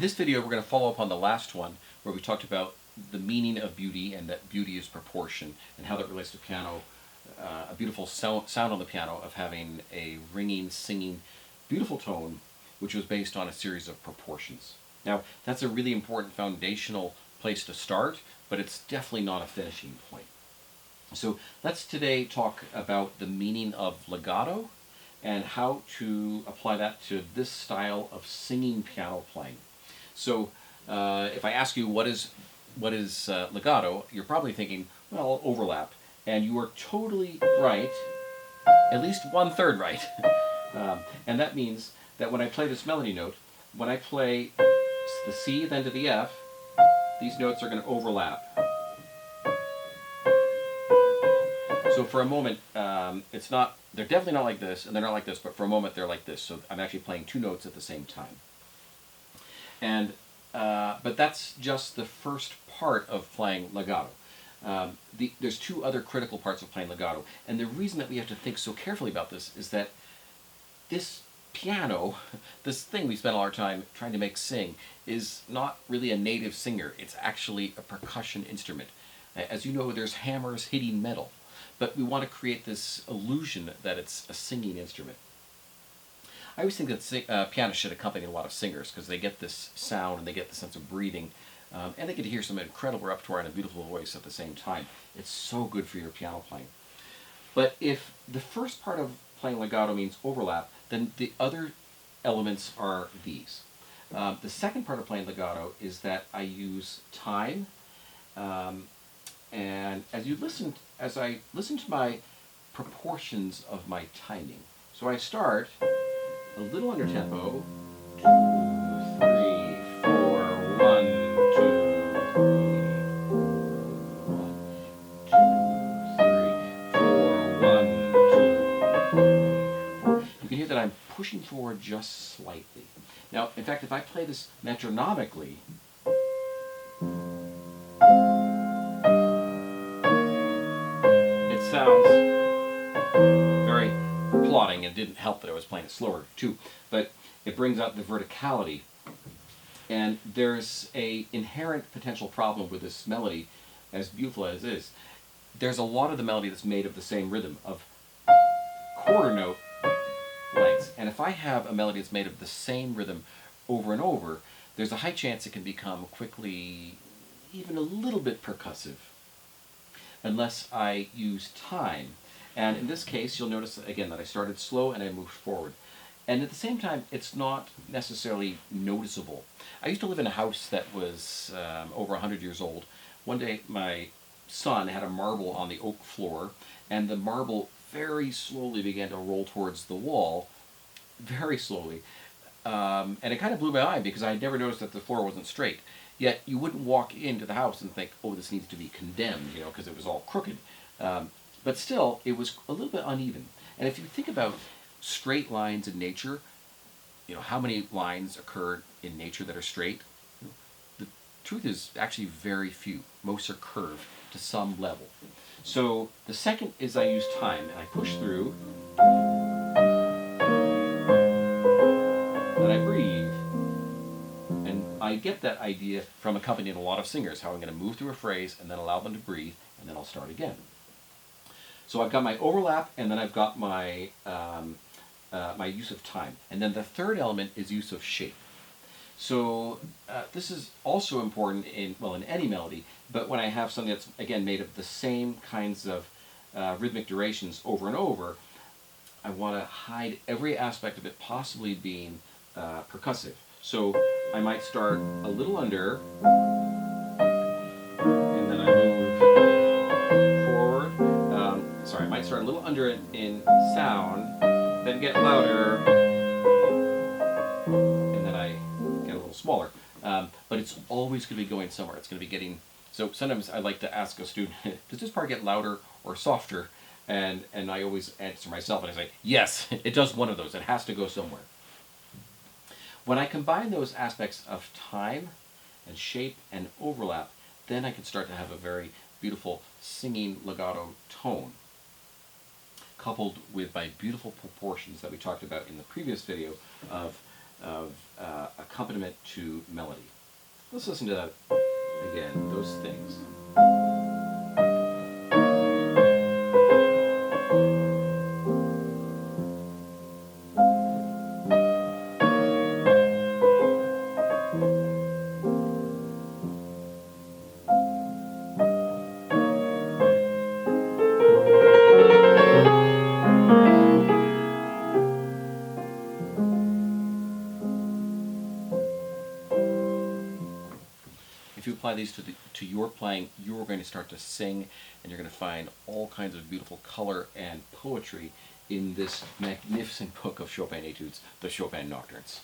this video, we're going to follow up on the last one where we talked about the meaning of beauty and that beauty is proportion and how that relates to piano, a beautiful sound on the piano of having a ringing, singing, beautiful tone, which was based on a series of proportions. Now, that's a really important foundational place to start, but it's definitely not a finishing point. So let's today talk about the meaning of legato and how to apply that to this style of singing piano playing. So if I ask you what is legato, you're probably thinking, well, overlap. And you are totally right, at least 1/3 right. And that means that when I play this melody note, when I play the C then to the F, these notes are going to overlap. So for a moment, they're definitely not like this, and they're not like this, but for a moment they're like this. So I'm actually playing two notes at the same time. And but that's just the first part of playing legato. There's two other critical parts of playing legato, and the reason that we have to think so carefully about this is that this piano, this thing we spend all our time trying to make sing, is not really a native singer. It's actually a percussion instrument. As you know, there's hammers hitting metal, but we want to create this illusion that it's a singing instrument. I always think that piano should accompany a lot of singers because they get this sound and they get the sense of breathing, and they get to hear some incredible repertoire and a beautiful voice at the same time. It's so good for your piano playing. But if the first part of playing legato means overlap, then the other elements are these. The second part of playing legato is that I use time, and as I listen to my proportions of my timing. So I start a little under tempo. 2, 3, 4, 1, 2, 3, 1, 2, 3, 4, 1, 2, 3, 4. You can hear that I'm pushing forward just slightly. Now, in fact, if I play this metronomically, it sounds very plodding. It didn't help that I was playing it slower too, but it brings out the verticality. And there's a inherent potential problem with this melody, as beautiful as it is. There's a lot of the melody that's made of the same rhythm, of quarter note lengths. And if I have a melody that's made of the same rhythm over and over, there's a high chance it can become quickly even a little bit percussive unless I use time. And in this case, you'll notice again that I started slow and I moved forward. And at the same time, it's not necessarily noticeable. I used to live in a house that was over 100 years old. One day, my son had a marble on the oak floor, and the marble very slowly began to roll towards the wall, very slowly. And it kind of blew my eye because I had never noticed that the floor wasn't straight. Yet you wouldn't walk into the house and think, oh, this needs to be condemned, because it was all crooked. But still, it was a little bit uneven. And if you think about straight lines in nature, how many lines occur in nature that are straight? The truth is actually very few. Most are curved to some level. So the second is I use time, and I push through, and I breathe. And I get that idea from accompanying a lot of singers, how I'm going to move through a phrase and then allow them to breathe, and then I'll start again. So I've got my overlap, and then I've got my my use of time. And then the third element is use of shape. So this is also important in any melody, but when I have something that's, again, made of the same kinds of rhythmic durations over and over, I want to hide every aspect of it possibly being percussive. So I might start a little under, and then I move forward. I might start a little under in sound, then get louder, and then I get a little smaller. But it's always going to be going somewhere. It's going to be getting... So sometimes I like to ask a student, does this part get louder or softer? And I always answer myself and I say, yes, it does one of those. It has to go somewhere. When I combine those aspects of time and shape and overlap, then I can start to have a very beautiful singing legato tone, coupled with my beautiful proportions that we talked about in the previous video of of accompaniment to melody. Let's listen to that again, those things. If you apply these to your playing, you're going to start to sing, and you're going to find all kinds of beautiful color and poetry in this magnificent book of Chopin etudes, the Chopin Nocturnes.